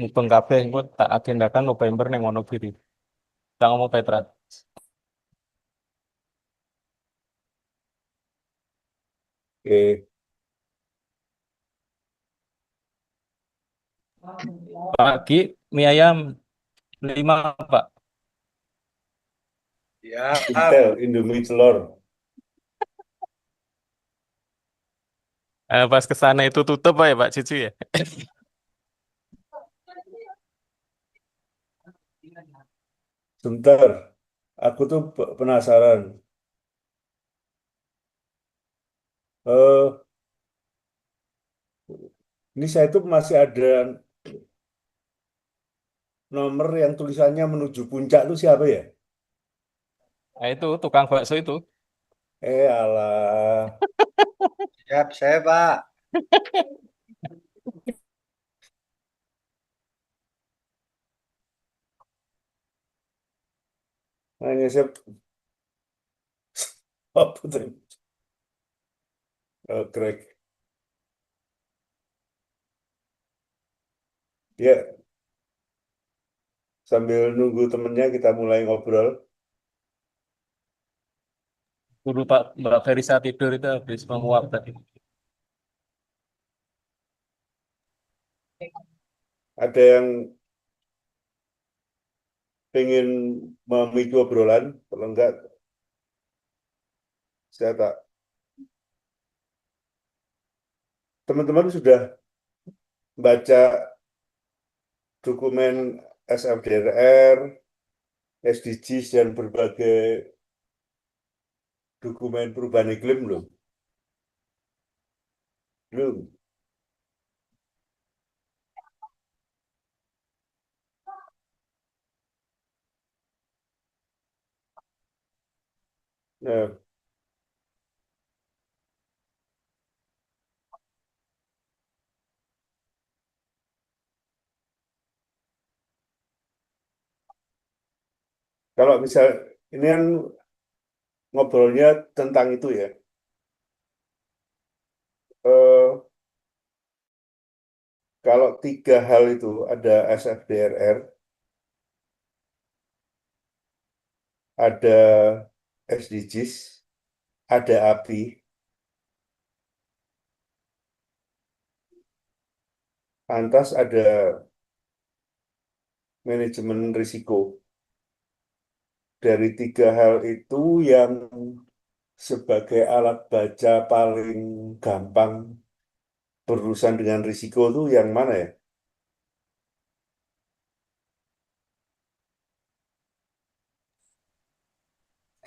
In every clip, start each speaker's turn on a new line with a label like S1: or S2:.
S1: Mubeng kabeh engko tak agendakan November ning Wonogiri. Tak ngomong Petra.
S2: Oke.
S1: Pagi mie ayam 5 Pak.
S2: Intel, Indomie telur.
S1: Pas ke sana itu tutup Pak ya Pak Cici ya.
S2: Sebentar, aku tuh penasaran. Eh, ini saya tuh masih ada nomor yang tulisannya menuju puncak tuh siapa ya?
S1: Nah itu tukang bakso itu.
S2: Alah.
S3: Siap, saya Pak.
S2: Hanya saya apa tuh? Oh, Greg. Ya, sambil nunggu temennya kita mulai ngobrol.
S1: Dulu Pak Mbak Ferry saat tidur itu habis menguap tadi.
S2: Ada yang pengen memicu obrolan, kalau enggak, saya tak. Teman-teman sudah baca dokumen SFDR, SDGs, dan berbagai dokumen perubahan iklim belum? Belum. Nah, kalau misal ini kan ngobrolnya tentang itu ya. Eh, Kalau tiga hal itu ada SFDRR, ada SDGs, ada API, lantas ada manajemen risiko. Dari tiga hal itu yang sebagai alat baca paling gampang berurusan dengan risiko itu yang mana ya?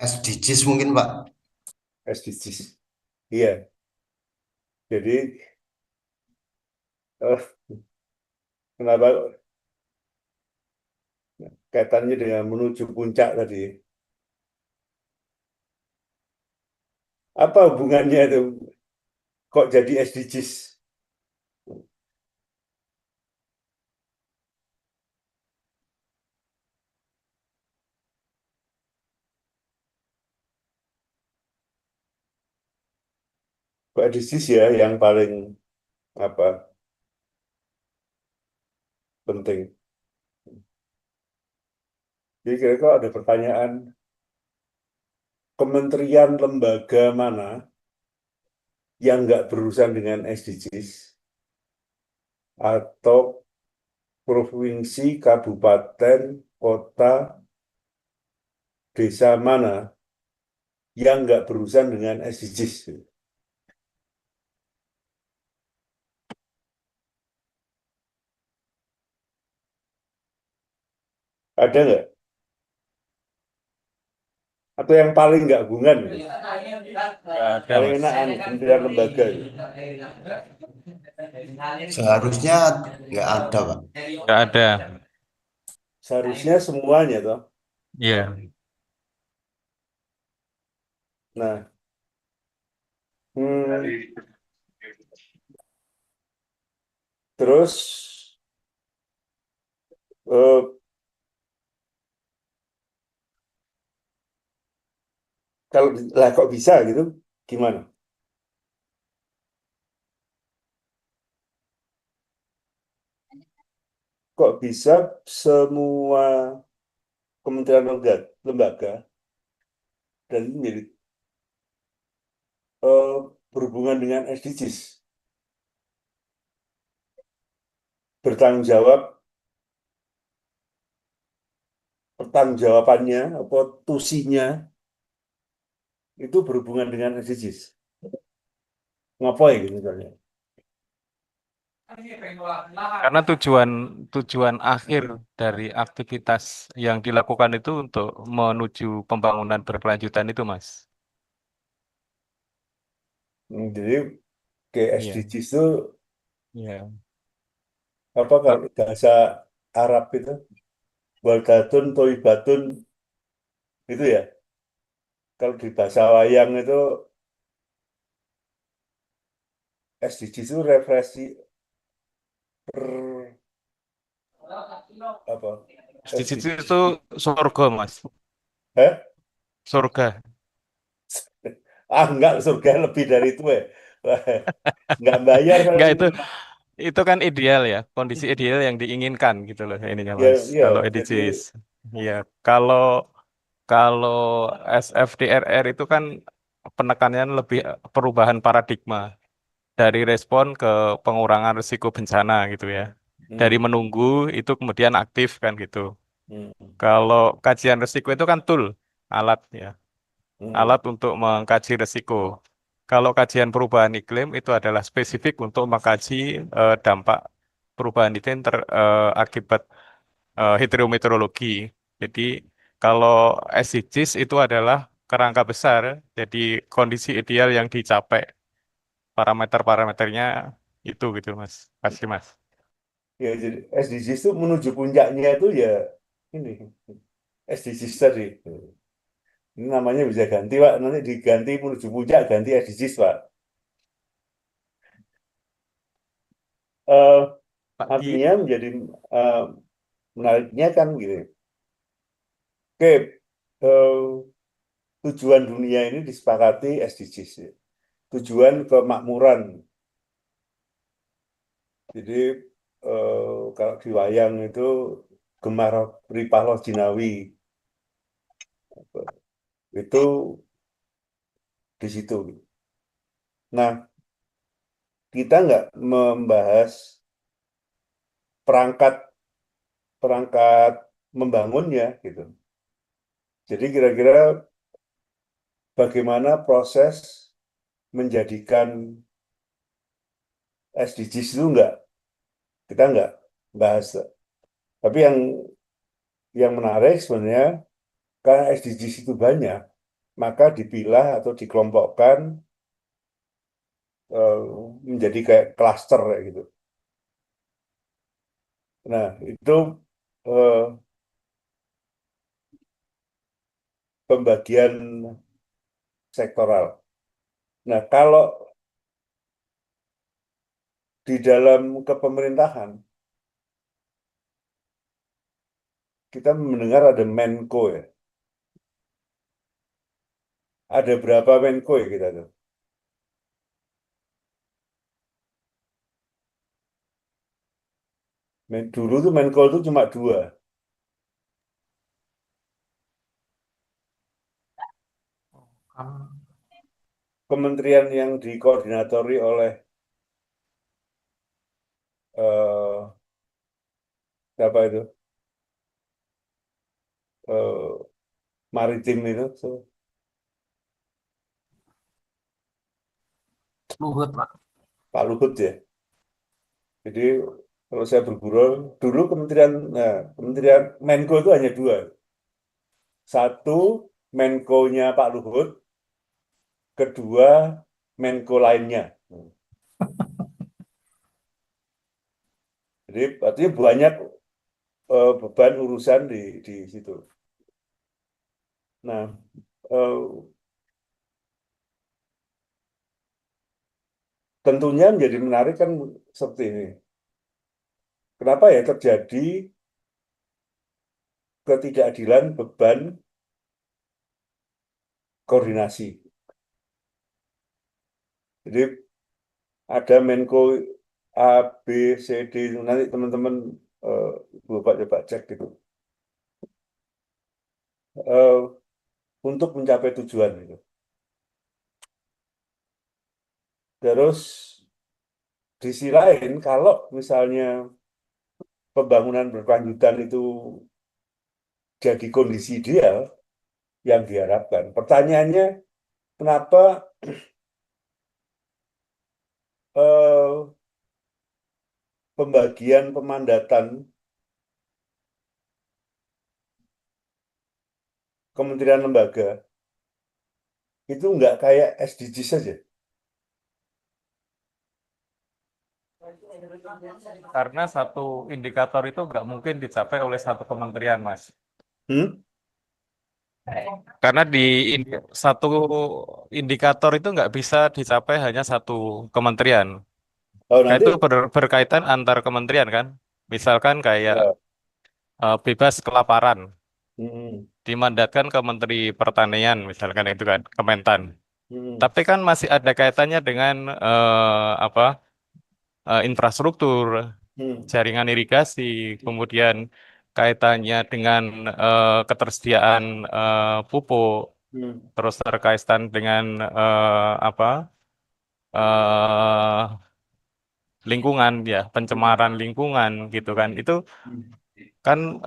S3: SDGs mungkin Pak.
S2: SDGs. Iya, jadi eh, kenapa kaitannya dengan menuju puncak tadi? Apa hubungannya itu? Kok jadi SDGs? Kok SDGs ya yang paling apa penting? Jadi kira-kira ada pertanyaan, kementerian lembaga mana yang nggak berurusan dengan SDGs atau provinsi, kabupaten, kota, desa mana yang nggak berurusan dengan SDGs? Ada nggak? Atau yang paling nggak hubungan gitu?
S1: Nggak ada
S2: Paling
S1: Mas.
S2: enak kementerian lembaga gitu.
S3: Seharusnya nggak ada Pak.
S1: Nggak ada.
S2: Seharusnya semuanya toh.
S1: Iya.
S2: Nah, hmm, terus eh, kalau lah kok bisa gitu? Gimana? kok bisa semua kementerian lembaga dan ini menjadi eh, berhubungan dengan SDGs, bertanggung jawab, pertanggungjawabannya, apa tusinya itu berhubungan dengan SDGs. Ngapain gitu misalnya?
S1: Karena tujuan tujuan akhir dari aktivitas yang dilakukan itu untuk menuju pembangunan berkelanjutan itu, Mas.
S2: Jadi ke
S1: Iya,
S2: SDGs itu
S1: iya.
S2: apa kalau bahasa Arab itu waldatun toibatun itu ya. Kalau di bahasa wayang itu SDGs itu refleksi per- apa?
S1: Di situ itu
S2: SDGs.
S1: surga, Mas.
S2: Hah?
S1: Surga.
S2: Ah enggak, surga lebih dari itu ya. Wah, nggak bayar kalau
S1: Enggak,
S2: gitu.
S1: itu kan ideal ya, kondisi ideal yang diinginkan gitu loh ininya,
S2: Ya,
S1: Mas.
S2: ya.
S1: Kalau
S2: Jadi
S1: SDGs. Iya, kalau kalau SFDRR itu kan penekanannya lebih perubahan paradigma dari respon ke pengurangan risiko bencana gitu ya. Dari
S2: hmm,
S1: menunggu itu kemudian aktif kan gitu.
S2: hmm,
S1: Kalau kajian risiko itu kan tool, alat ya,
S2: hmm,
S1: alat untuk mengkaji risiko. Kalau kajian perubahan iklim itu adalah spesifik untuk mengkaji dampak perubahan iklim akibat hidrometeorologi. Jadi kalau SDGs itu adalah kerangka besar, jadi kondisi ideal yang dicapai, parameter-parameternya itu gitu Mas, pasti Mas.
S2: ya, jadi SDGs itu menuju puncaknya itu ya ini SDGs tadi. Ini namanya bisa ganti, Pak. Nanti diganti menuju puncak ganti SDGs, Pak. Eh,
S1: Pak Ki,
S2: artinya menjadi eh, menariknya kan gini. Oke, tujuan dunia ini disepakati SDGs. Ya. Tujuan kemakmuran. Jadi kalau di wayang itu Gemar Ripah Jinawi itu di situ. Nah, kita nggak membahas perangkat perangkat membangunnya gitu. Jadi kira-kira bagaimana proses menjadikan SDGs itu nggak kita nggak bahas. Tapi yang menarik sebenarnya karena SDGs itu banyak, maka dipilah atau dikelompokkan eh, menjadi kayak klaster kayak gitu. Nah, itu eh, pembagian sektoral. Nah, kalau di dalam kepemerintahan, kita mendengar ada Menko ya. Ada berapa Menko ya kita tuh? Dulu tuh Menko itu cuma dua. Kementerian yang dikoordinatori oleh eh, siapa itu? Eh, Maritim itu,
S4: Luhut, Pak.
S2: Pak Luhut ya. Jadi kalau saya berguru dulu Kementerian Menko itu hanya dua. Satu Menko-nya Pak Luhut, kedua Menko lainnya. Jadi artinya banyak beban urusan di situ. Nah, eh, tentunya menjadi menarik kan seperti ini. Kenapa ya terjadi ketidakadilan beban koordinasi? Jadi ada Menko A, B, C, D, nanti teman-teman eh, coba cek gitu. Eh, untuk mencapai tujuan gitu. Terus di sisi lain, kalau misalnya pembangunan berkelanjutan itu jadi kondisi ideal yang diharapkan, pertanyaannya kenapa eh, pembagian pemandatan kementerian lembaga itu nggak kayak SDGs saja?
S1: Karena satu indikator itu nggak mungkin dicapai oleh satu kementerian, Mas.
S2: Hmm?
S1: Karena satu indikator itu nggak bisa dicapai hanya satu kementerian.
S2: Oh
S1: Nah,
S2: nanti
S1: itu berkaitan antar kementerian kan. Misalkan kayak
S2: ya,
S1: bebas kelaparan,
S2: hmm,
S1: dimandatkan ke Menteri Pertanian, misalkan itu kan, Kementan.
S2: hmm,
S1: Tapi kan masih ada kaitannya dengan apa infrastruktur,
S2: hmm,
S1: jaringan irigasi, kemudian kaitannya dengan ketersediaan pupuk,
S2: hmm,
S1: terus terkaitan dengan apa eh, lingkungan ya,
S2: hmm,
S1: pencemaran lingkungan gitu kan. Itu
S2: hmm.
S1: kan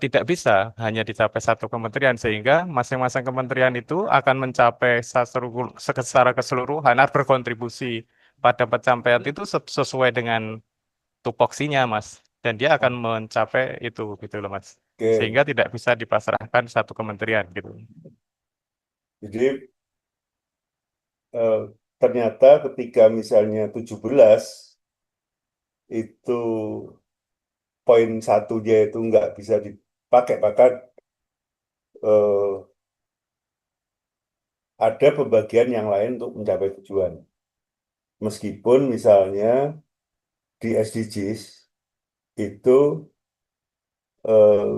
S1: tidak bisa hanya dicapai satu kementerian sehingga masing-masing kementerian itu akan mencapai secara keseluruhan atau berkontribusi pada pencapaian itu sesuai dengan tupoksinya, Mas. Dan dia akan mencapai itu gitu loh, Mas.
S2: Oke,
S1: Sehingga tidak bisa dipasrahkan satu kementerian gitu.
S2: jadi eh, ternyata ketika misalnya 17 itu poin satunya itu nggak bisa dipakai, bahkan eh, ada pembagian yang lain untuk mencapai tujuan. Meskipun misalnya di SDGs itu eh,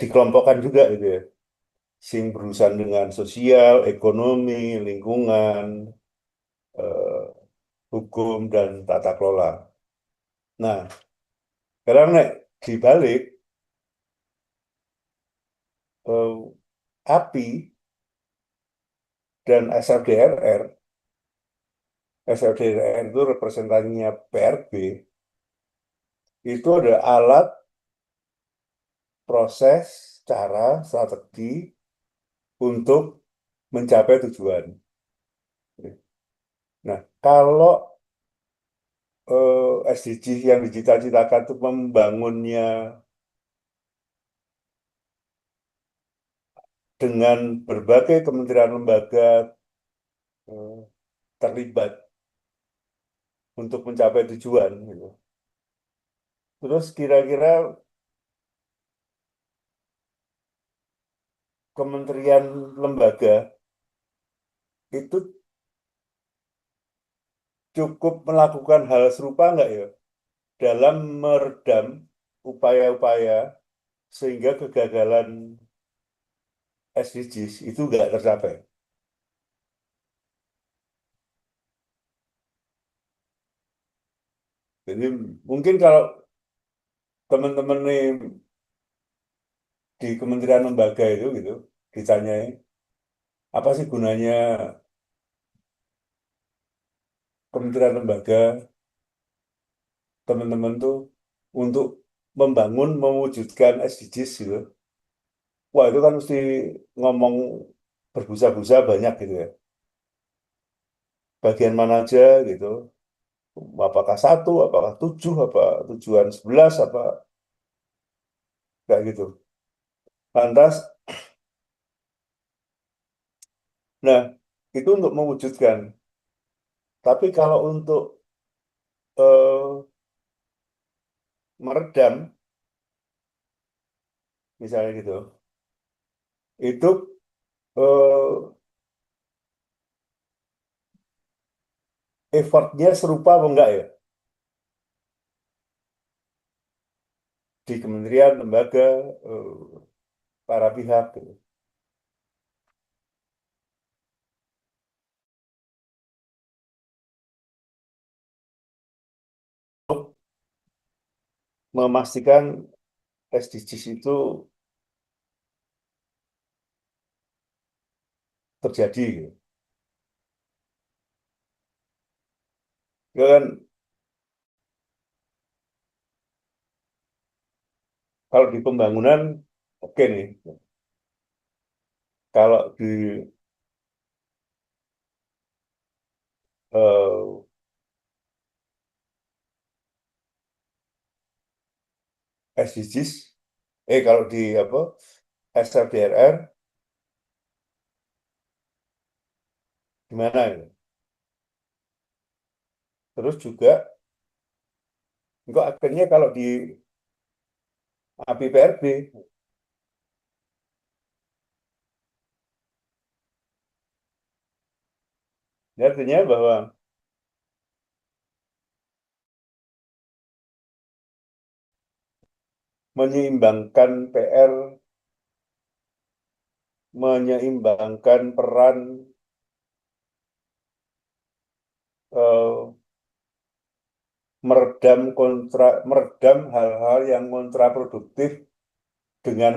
S2: dikelompokkan juga gitu ya, sing berurusan dengan sosial, ekonomi, lingkungan, eh, hukum dan tata kelola. Nah, sekarang nek dibalik API dan SLDRR itu representasinya PRB, itu ada alat, proses, cara, strategi untuk mencapai tujuan. Nah, kalau SDG yang dicita-citakan itu membangunnya dengan berbagai kementerian lembaga eh, terlibat untuk mencapai tujuan gitu. Terus kira-kira kementerian lembaga itu cukup melakukan hal serupa nggak ya dalam meredam upaya-upaya sehingga kegagalan SDGs itu nggak tercapai. Jadi mungkin kalau teman-teman nih di kementerian lembaga itu gitu ditanyai apa sih gunanya kementerian lembaga teman-teman tuh untuk membangun mewujudkan SDGs gitu. Wah itu kan mesti ngomong berbusa-busa banyak gitu ya. Bagian mana aja gitu. Apakah satu, apakah tujuh, apa tujuan 11, apa kayak gitu. Lantas, nah itu untuk mewujudkan. Tapi kalau untuk eh, meredam, misalnya gitu, itu eh, effortnya serupa apa enggak ya di kementerian, lembaga, eh, para pihak gitu. memastikan SDGs itu terjadi, gitu. Ya kan, kalau di pembangunan oke nih. Kalau di eh, SDGs, kalau di apa SFDRR gimana ya? Terus juga kok akhirnya kalau di APPRB, ya artinya bahwa menyeimbangkan PR, menyeimbangkan peran eh, meredam hal-hal yang kontraproduktif dengan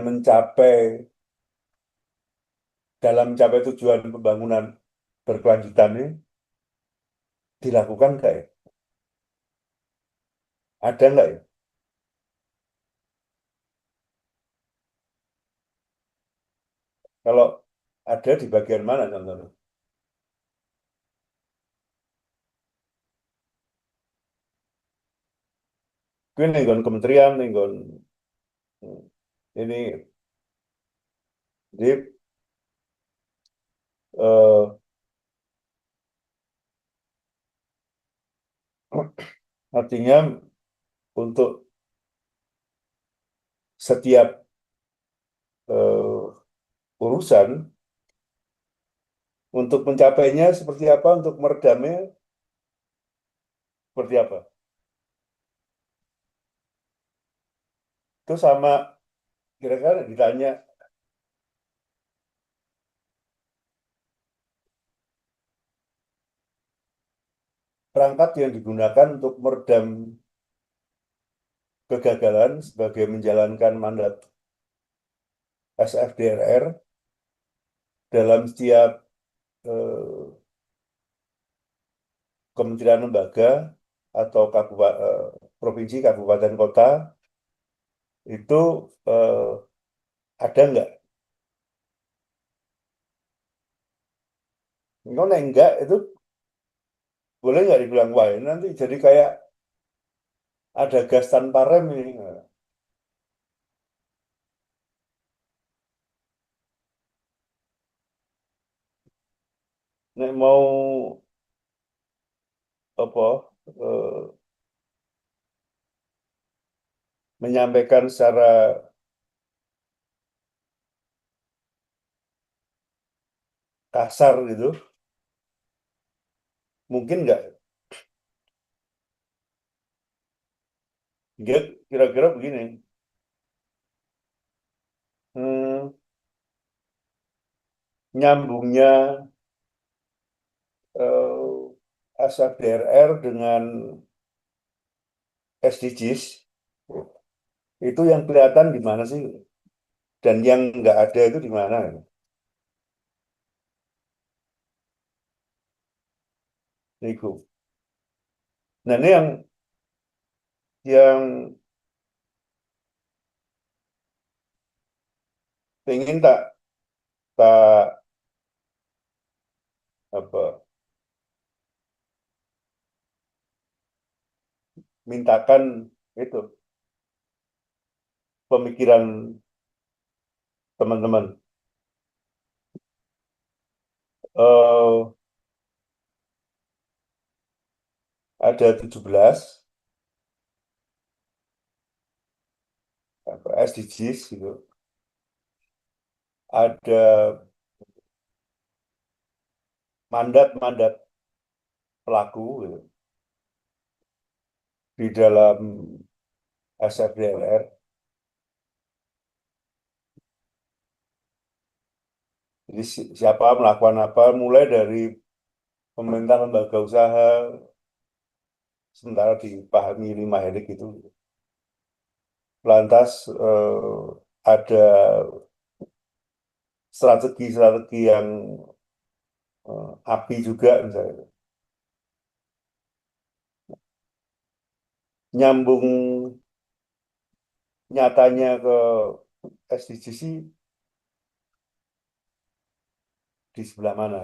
S2: dalam mencapai tujuan pembangunan berkelanjutan ini dilakukan nggak ya? Ada nggak ya? Kalau ada di bagian mana contohnya? Kuwi ning nggon kementerian, ning nggon ini di eh, artinya untuk setiap urusan untuk mencapainya seperti apa, untuk meredamnya seperti apa. Itu sama kira-kira ditanya perangkat yang digunakan untuk meredam kegagalan sebagai menjalankan mandat SFDRR dalam setiap eh, kementerian lembaga atau provinsi, kabupaten, kota itu eh, ada nggak? Kalau enggak itu boleh nggak dibilang wah ini nanti jadi kayak ada gas tanpa rem ini. Nek mau apa eh, menyampaikan secara kasar gitu, mungkin nggak? Dia kira-kira begini, hmm, nyambungnya SFDRR dengan SDGs itu yang kelihatan di mana sih? Dan yang nggak ada itu di mana? Itu. Nah ini yang ingin tak apa mintakan itu pemikiran teman-teman. Eh, ada 17 SDGs gitu. Ada mandat-mandat pelaku gitu, di dalam SFDRR. Jadi siapa melakukan apa, mulai dari pemerintah lembaga usaha, sementara dipahami 5 elik itu. lantas ada strategi-strategi yang API juga misalnya. Nyambung nyatanya ke SDGs di sebelah mana?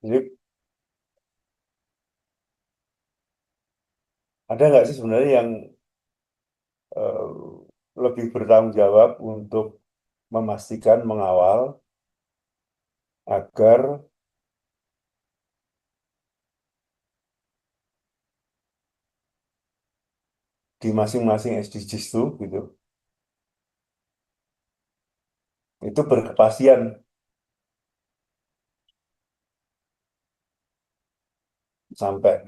S2: Jadi ada nggak sih sebenarnya yang eh, lebih bertanggung jawab untuk memastikan mengawal agar di masing-masing SDGs itu berkepastian sampai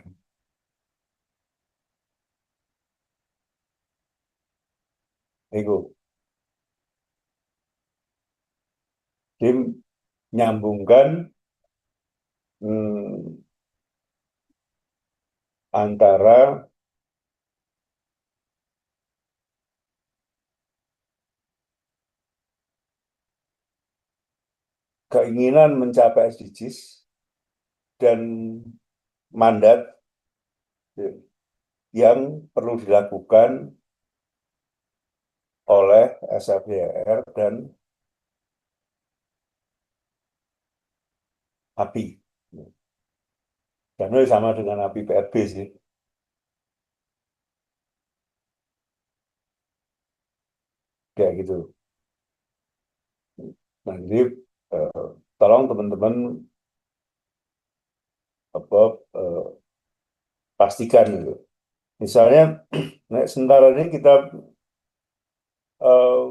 S2: itu tim nyambungkan hmm, antara keinginan mencapai SDGs dan mandat yang perlu dilakukan oleh SFDR dan API. Dan itu sama dengan API PRB sih. Kayak gitu. Nah, jadi eh, tolong teman-teman apa pastikan gitu. Misalnya, nah, sementara ini kita eh,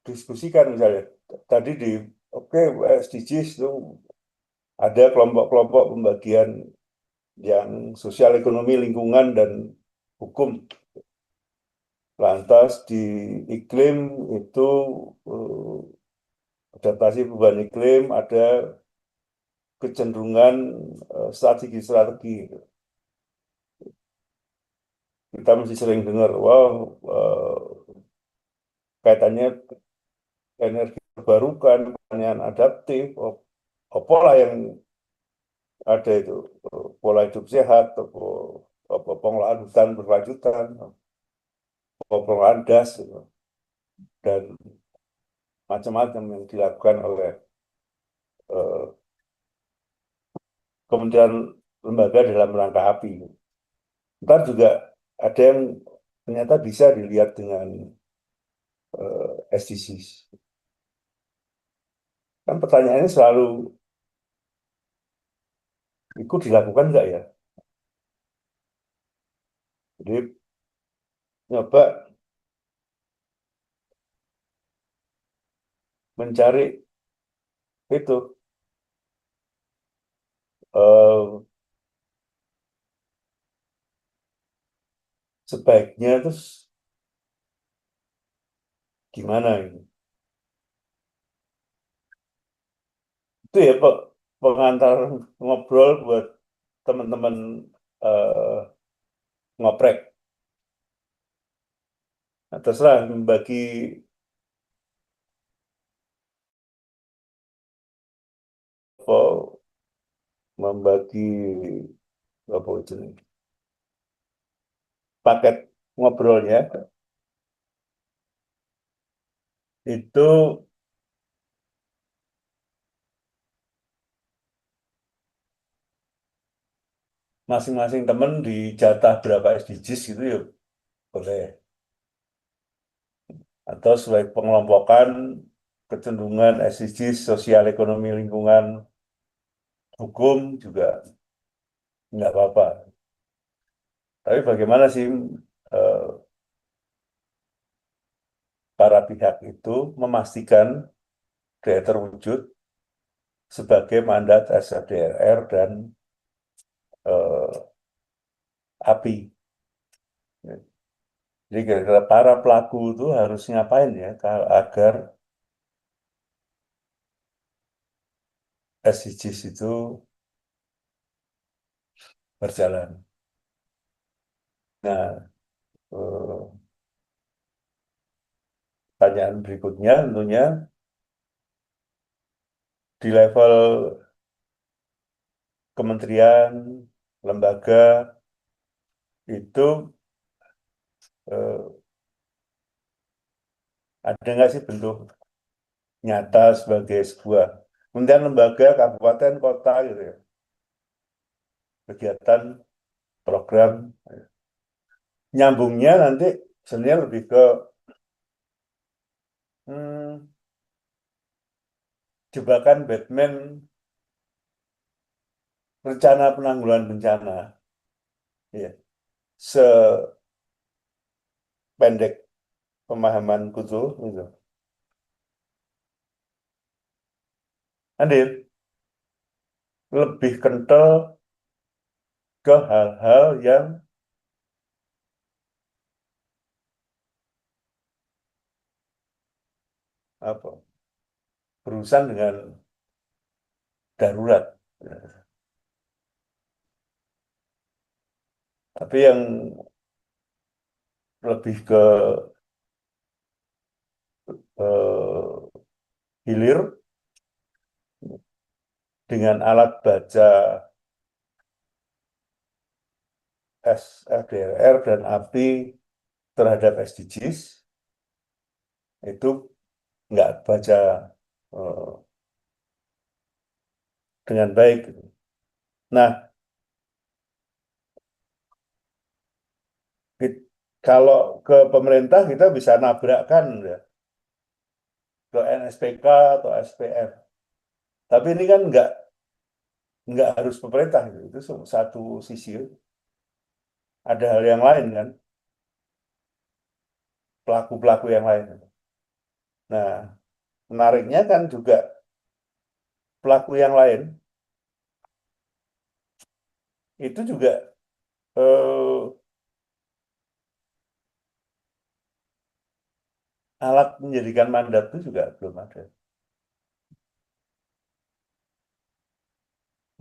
S2: diskusikan misalnya tadi di oke SDGs itu ada kelompok-kelompok pembagian yang sosial ekonomi lingkungan dan hukum. Lantas di iklim itu eh, adaptasi perubahan iklim ada kecenderungan strategi-strategi. Kita mesti sering dengar, wow, kaitannya energi terbarukan, pertanian adaptif, apa lah yang ada itu, pola hidup sehat, apa pengelolaan hutan berkelanjutan, apa pengelolaan gas, gitu. Dan macam-macam yang dilakukan oleh eh, kementerian lembaga dalam rangka API. Ntar juga ada yang ternyata bisa dilihat dengan SDGs. Kan pertanyaannya selalu, itu dilakukan nggak ya? Jadi nyoba mencari itu eh, sebaiknya terus gimana ini? Itu ya Pak, pengantar ngobrol buat teman-teman eh, ngoprek. Nah, terserah membagi apa, membagi apa itu nih, paket ngobrolnya itu masing-masing teman dijatah berapa SDGs gitu ya boleh. Atau sebagai pengelompokan kecenderungan SDGs sosial ekonomi lingkungan hukum juga nggak apa-apa. Tapi bagaimana sih eh, para pihak itu memastikan dia terwujud sebagai mandat SFDR dan API. Jadi kira-kira para pelaku itu harus ngapain ya agar SDGs itu berjalan. Nah, pertanyaan berikutnya tentunya di level kementerian, lembaga itu eh, ada nggak sih bentuk nyata sebagai sebuah kementerian, lembaga, kabupaten, kota gitu ya, kegiatan, program. Nyambungnya nanti sebenarnya lebih ke hmm, jebakan Batman rencana penanggulangan bencana. Ya. Sependek pemahamanku tuh gitu. Hadir lebih kental ke hal-hal yang apa berurusan dengan darurat. Tapi yang lebih ke hilir dengan alat baca SFDR dan API terhadap SDGs itu nggak baca eh, dengan baik. Nah, kalau ke pemerintah kita bisa nabrakkan ya, ke NSPK atau SPR. Tapi ini kan nggak harus pemerintah gitu. Itu satu sisi. Ada hal yang lain kan, pelaku-pelaku yang lain. Nah, menariknya kan juga pelaku yang lain itu juga eh, alat menjadikan mandat itu juga belum ada.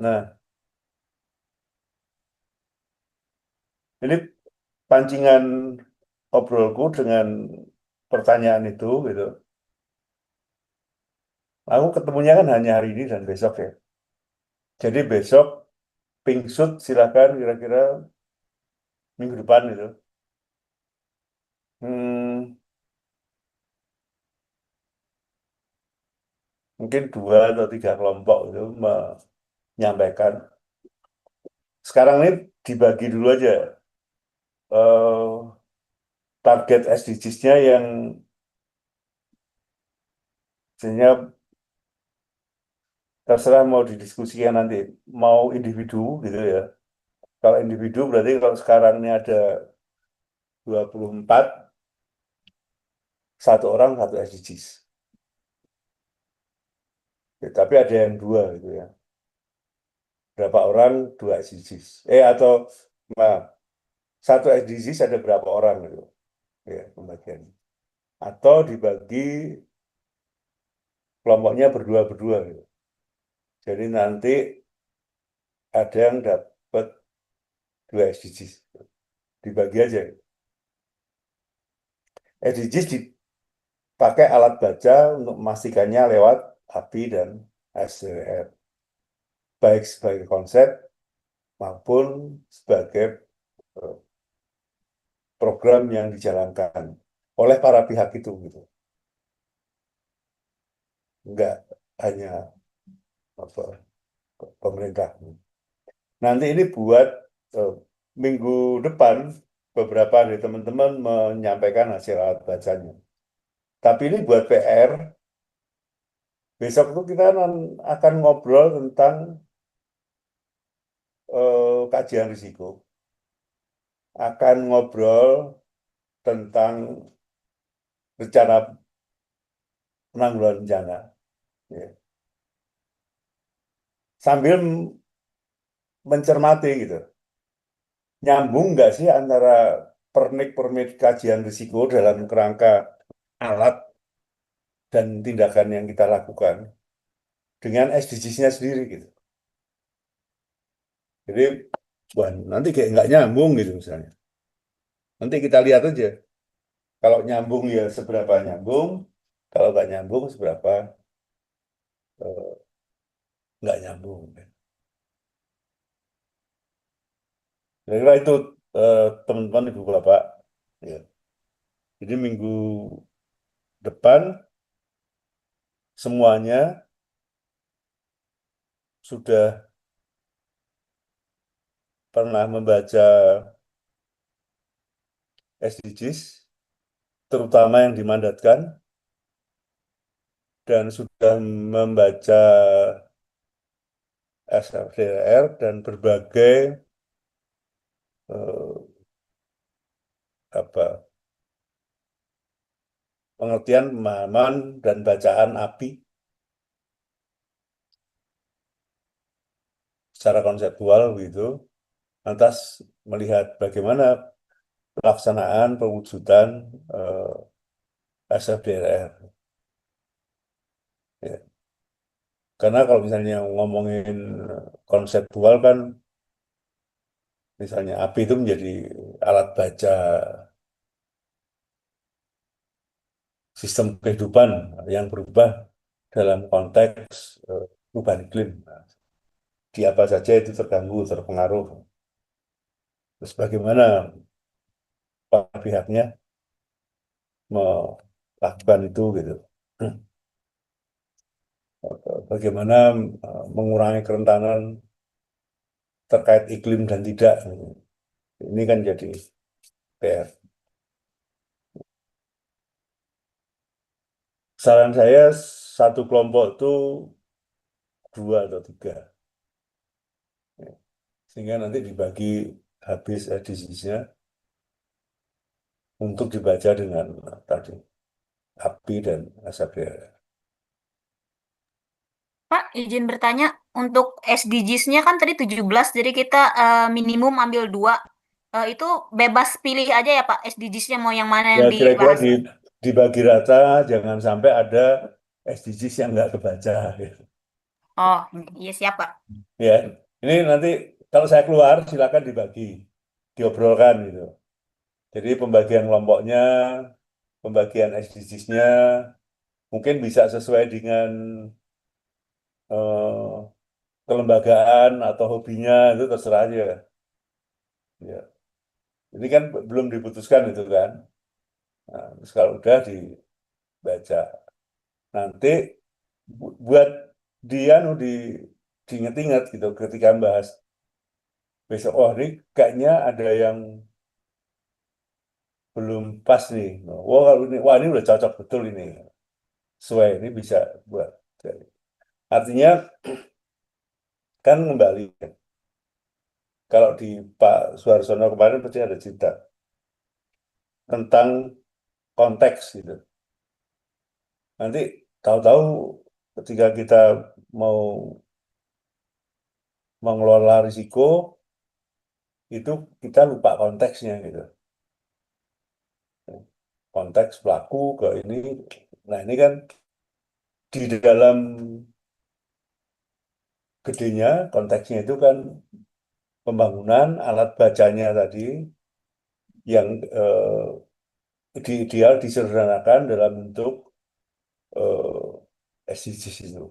S2: Nah, ini pancingan obrolku dengan pertanyaan itu gitu. Aku ketemunya kan hanya hari ini dan besok ya. Jadi besok pingsut silakan kira-kira minggu depan itu. Hmm, mungkin 2 atau 3 kelompok itu menyampaikan. Sekarang ini dibagi dulu aja eh, target SDGs-nya yang sebenarnya terserah mau didiskusikan nanti mau individu gitu ya. Kalau individu berarti kalau sekarang ini ada 24, satu orang satu SDGs. Ya, tapi ada yang dua gitu ya. Berapa orang dua SDGs. Atau nah, satu SDGs ada berapa orang gitu. Ya, pembagian. Atau dibagi kelompoknya berdua-berdua gitu. Jadi nanti ada yang dapat 2 SDGs. Dibagi aja. SDGs dipakai alat baca untuk memastikannya lewat API dan SDR. Baik sebagai konsep maupun sebagai eh, program yang dijalankan oleh para pihak itu gitu. Enggak hanya apa, pemerintah. Nanti ini buat eh, minggu depan beberapa dari teman-teman menyampaikan hasil alat bacanya. Tapi ini buat PR. Besok itu kita akan ngobrol tentang kajian risiko. Akan ngobrol tentang rencana penanggulangan bencana. Ya. Sambil mencermati gitu. Nyambung nggak sih antara pernik-pernik kajian risiko dalam kerangka alat dan tindakan yang kita lakukan dengan SDGs-nya sendiri gitu. Jadi wah, nanti kayak nggak nyambung gitu misalnya. Nanti kita lihat aja. Kalau nyambung ya seberapa nyambung, kalau nggak nyambung seberapa eh, nggak nyambung. Kira-kira itu teman-teman Ibu Bapak. Ya. Jadi minggu depan semuanya sudah pernah membaca SDGs, terutama yang dimandatkan, dan sudah membaca SFDR dan berbagai eh, apa pengertian, pemahaman, dan bacaan API secara konseptual gitu. Lantas melihat bagaimana pelaksanaan pewujudan SFDR. Ya. Karena kalau misalnya ngomongin konseptual kan, misalnya API itu menjadi alat baca sistem kehidupan yang berubah dalam konteks perubahan iklim. Nah, di apa saja itu terganggu, terpengaruh. Terus bagaimana para pihaknya melakukan itu gitu. Bagaimana mengurangi kerentanan terkait iklim dan tidak. Ini kan jadi PR. Saran saya satu kelompok itu 2 atau 3. Sehingga nanti dibagi habis edisinya untuk dibaca dengan tadi API dan ASAPR.
S4: Pak, izin bertanya, untuk SDGs-nya kan tadi 17, jadi kita minimum ambil 2. Itu bebas pilih aja ya Pak, SDGs-nya mau yang mana
S2: Ya
S4: yang
S2: kira-kira
S4: dibahas.
S2: dibagi rata, jangan sampai ada SDGs yang nggak kebaca.
S4: Oh, iya siap Pak.
S2: Ya, ini nanti kalau saya keluar silakan dibagi, diobrolkan gitu. Jadi pembagian kelompoknya, pembagian SDGs-nya, mungkin bisa sesuai dengan eh, kelembagaan atau hobinya itu terserah aja. Ya. Ini kan belum diputuskan itu kan. Nah, terus kalau udah dibaca, nanti buat dia diinget-inget gitu ketika bahas besok. Oh ini kayaknya ada yang belum pas nih. Wah kalau ini, wah ini udah cocok betul ini. Sesuai ini bisa buat. Artinya kan kembali. Kalau di Pak Suharsono kemarin pasti ada cerita tentang konteks gitu. Nanti tahu-tahu ketika kita mau mengelola risiko itu kita lupa konteksnya gitu. Konteks pelaku ke ini. Nah ini kan di dalam gedenya konteksnya itu kan pembangunan alat bacanya tadi yang ideal disederhanakan dalam bentuk SDGs itu.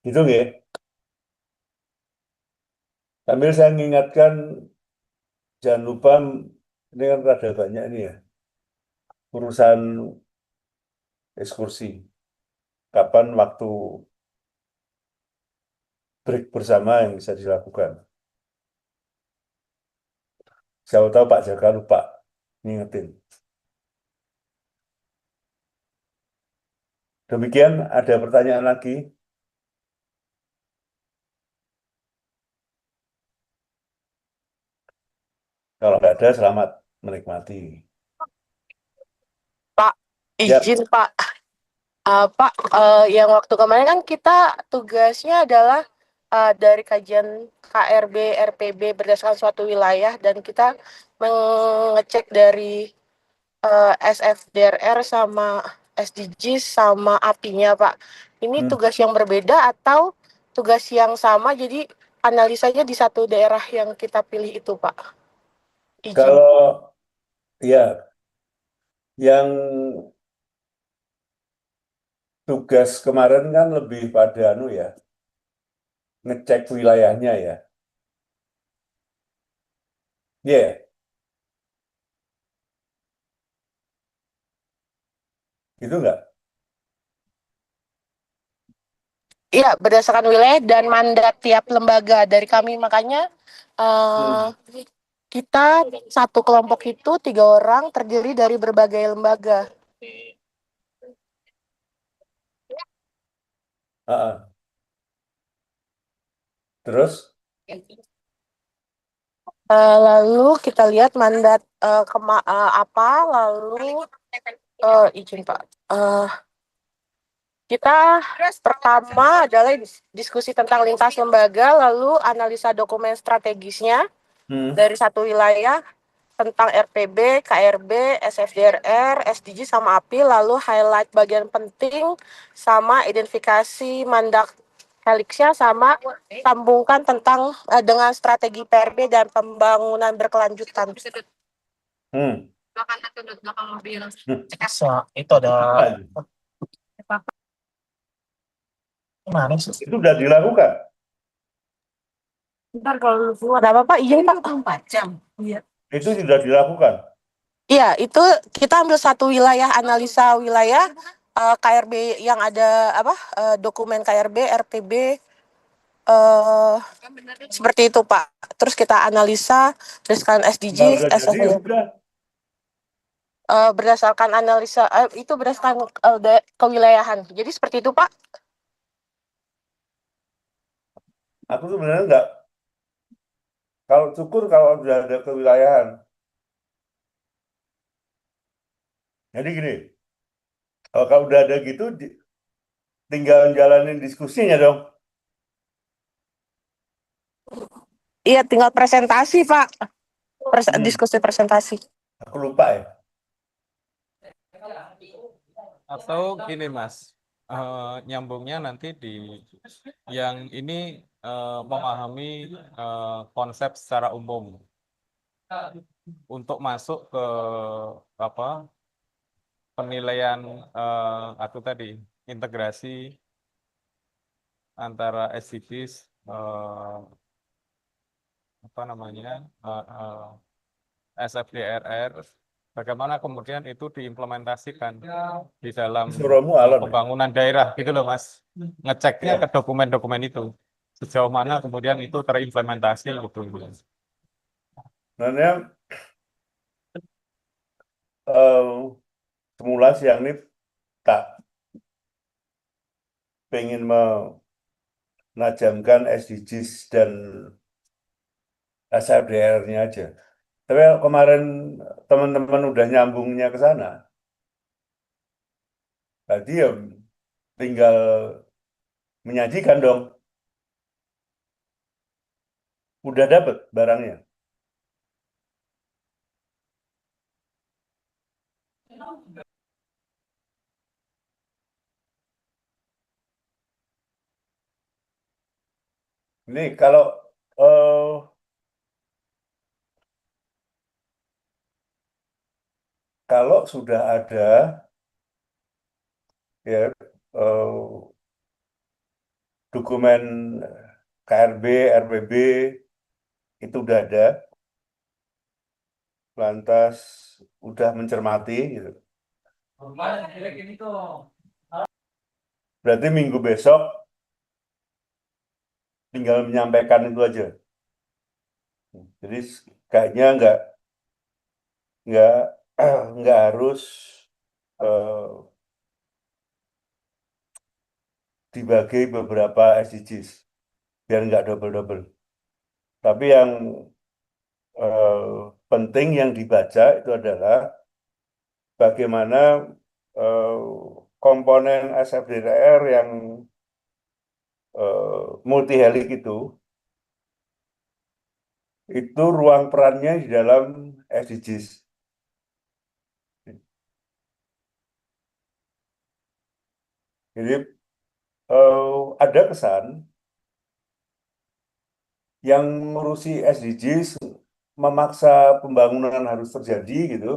S2: Gitu ya. Sambil saya mengingatkan, jangan lupa ini kan rada banyak ini ya, urusan ekskursi. Kapan waktu break bersama yang bisa dilakukan. Siapa tahu Pak Jaka lupa ngingetin. Demikian, ada pertanyaan lagi? Kalau nggak ada, selamat menikmati.
S5: Pak,
S2: Ya,
S5: izin Pak. Pak, yang waktu kemarin kan kita tugasnya adalah dari kajian KRB, RPB berdasarkan suatu wilayah dan kita mengecek dari SFDRR sama SDGs sama API-nya Pak. ini
S2: Hmm.
S5: tugas yang berbeda atau tugas yang sama, jadi analisanya di satu daerah yang kita pilih itu, Pak. Izin.
S2: Kalau ya yang tugas kemarin kan lebih pada ngecek wilayahnya ya. Iya, itu enggak?
S5: Iya, berdasarkan wilayah dan mandat tiap lembaga dari kami, makanya kita satu kelompok itu 3 orang terdiri dari berbagai lembaga.
S2: Ah, terus
S5: Lalu kita lihat mandat apa, lalu izin Pak. Kita pertama adalah diskusi tentang lintas lembaga, lalu analisa dokumen strategisnya dari satu wilayah tentang RPB, KRB, SFDRR, SDG sama API, lalu highlight bagian penting sama identifikasi mandat helixnya, sama sambungkan tentang dengan strategi PRB dan pembangunan berkelanjutan.
S2: hmm.
S5: Belakang mobil.
S3: Itu ada mana sih?
S2: Itu sudah dilakukan.
S5: Ntar kalau lu keluar. Ada apa, Pak? Iya, Pak. 24 jam. Iya.
S2: Itu sudah dilakukan.
S5: Iya, itu kita ambil satu wilayah, analisa wilayah KRB yang ada dokumen KRB, RPB, seperti itu Pak. Terus kita analisa berdasarkan SDG,
S2: Nah, udah jadi,
S5: SFD,
S2: udah.
S5: berdasarkan analisa itu berdasarkan kewilayahan. Jadi seperti itu Pak.
S2: Aku sebenarnya enggak. Kalau syukur kalau sudah ada kewilayahan. Jadi gini, kalau udah ada gitu, tinggal jalanin diskusinya dong.
S5: Iya, tinggal presentasi Pak.
S2: Hmm.
S5: Diskusi presentasi.
S2: Aku lupa ya.
S1: Atau gini Mas, nyambungnya nanti di yang ini memahami konsep secara umum untuk masuk ke apa penilaian aku tadi integrasi antara SDGs apa namanya SFDRR, bagaimana kemudian itu diimplementasikan di dalam
S2: Suruhmu alon ya?
S1: pembangunan daerah gitu loh Mas, ngeceknya ke dokumen-dokumen itu sejauh mana kemudian itu terimplementasi gitu.
S2: Sebenarnya semula siang ini tak pengen menajamkan SDGs dan SFDR-nya aja. Tapi kemarin teman-teman udah nyambungnya ke sana. Tadi ya tinggal menyajikan dong. Udah dapet barangnya. Ini kalau sudah ada ya dokumen KRB, RPB itu udah ada, lantas udah mencermati gitu. Berarti minggu besok tinggal menyampaikan itu aja. Jadi kayaknya nggak nggak harus dibagi beberapa SDGs biar nggak double-double. Tapi yang penting yang dibaca itu adalah bagaimana komponen SFDR yang multi helik itu ruang perannya di dalam SDGs. Jadi ada kesan yang ngurusi SDGs memaksa pembangunan harus terjadi gitu,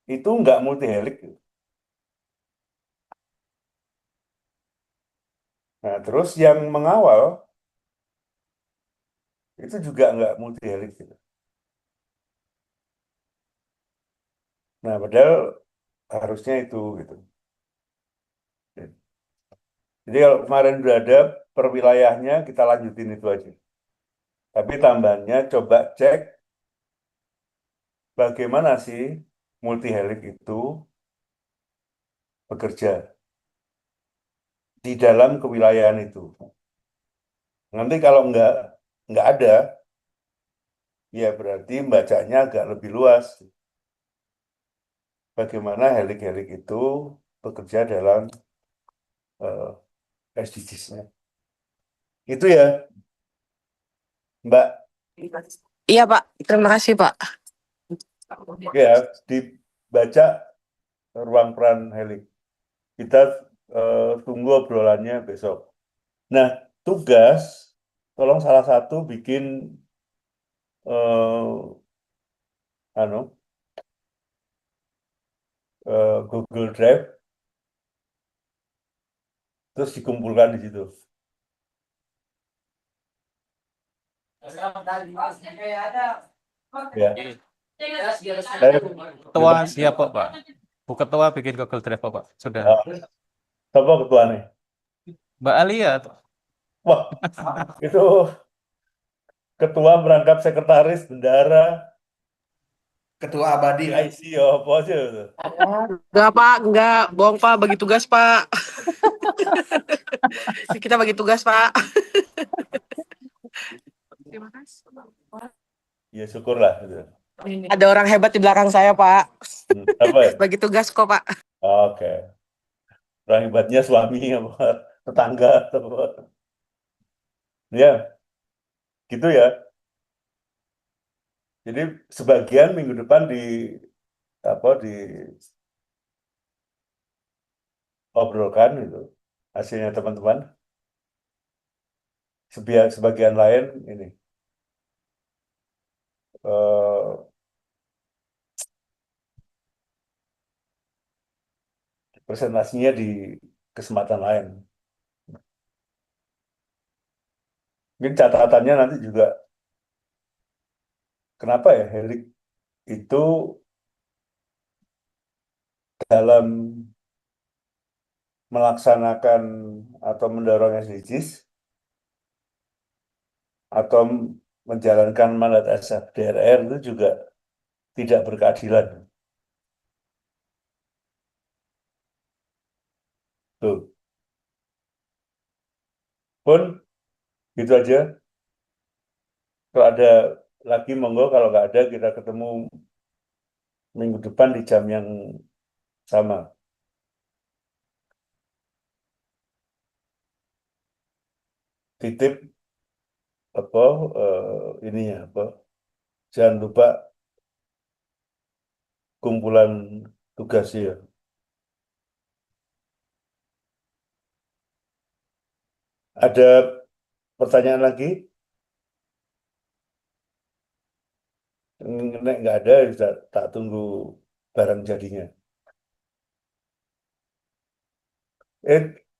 S2: itu nggak multi helik. Gitu. Nah, terus yang mengawal itu juga nggak multi helik. Gitu. Nah, padahal harusnya itu gitu. Jadi kalau kemarin udah ada per wilayahnya, kita lanjutin itu aja. Tapi tambahannya coba cek bagaimana sih multi helik itu bekerja di dalam kewilayahan itu. Nanti kalau nggak ada, ya berarti bacanya agak lebih luas. Bagaimana helik-helik itu bekerja dalam SDGs-nya. Itu ya, Mbak.
S5: Iya, Pak. Terima kasih, Pak.
S2: Ya, dibaca ruang peran helik. Kita tunggu obrolannya besok. Nah, tugas, tolong salah satu bikin anu Google Drive, terus dikumpulkan di situ. Ya.
S1: Ketua siap kok, Pak. Bu Ketua bikin Google Drive kok, Pak. Sudah.
S2: Siapa ketuanya?
S1: Mbak Alia.
S2: Wah, itu ketua merangkap sekretaris bendara
S6: Ketua abadi lah.
S2: ICO apa aja itu.
S5: Enggak, Pak. Enggak. Bohong, Pak. Bagi tugas, Pak. Kita bagi tugas, Pak. Terima kasih.
S2: Ya syukurlah gitu.
S5: Ada orang hebat di belakang saya, Pak.
S2: Apa ya?
S5: Bagi tugas kok, Pak.
S2: Oke. Orang hebatnya suami apa tetangga atau apa. Ya, gitu ya. Jadi sebagian minggu depan di obrolkan itu hasilnya teman-teman. Sebagian lain ini presentasinya di kesempatan lain. Mungkin catatannya nanti juga kenapa ya helik itu dalam melaksanakan atau mendorong SDGs atau menjalankan mandat SFDRR itu juga tidak berkeadilan. Tuh. Pun gitu aja. Kalau ada lagi monggo, kalau nggak ada kita ketemu minggu depan di jam yang sama. Titip apa ininya apa? Jangan lupa kumpulan tugas ya. Ada pertanyaan lagi? Nek nggak ada, tak tunggu barang jadinya.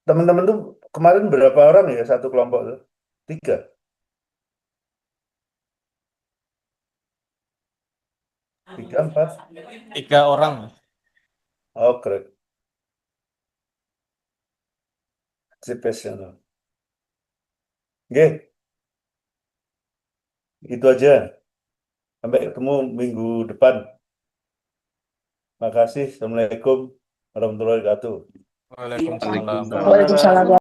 S2: Teman-teman tuh kemarin berapa orang ya satu kelompok tuh? 3. 3, 4.
S1: 3 orang.
S2: Oh, keren. Exceptional. Oke. Itu aja. Sampai ketemu minggu depan. Makasih. Assalamualaikum warahmatullahi wabarakatuh.
S1: Waalaikumsalam.
S5: Waalaikumsalam.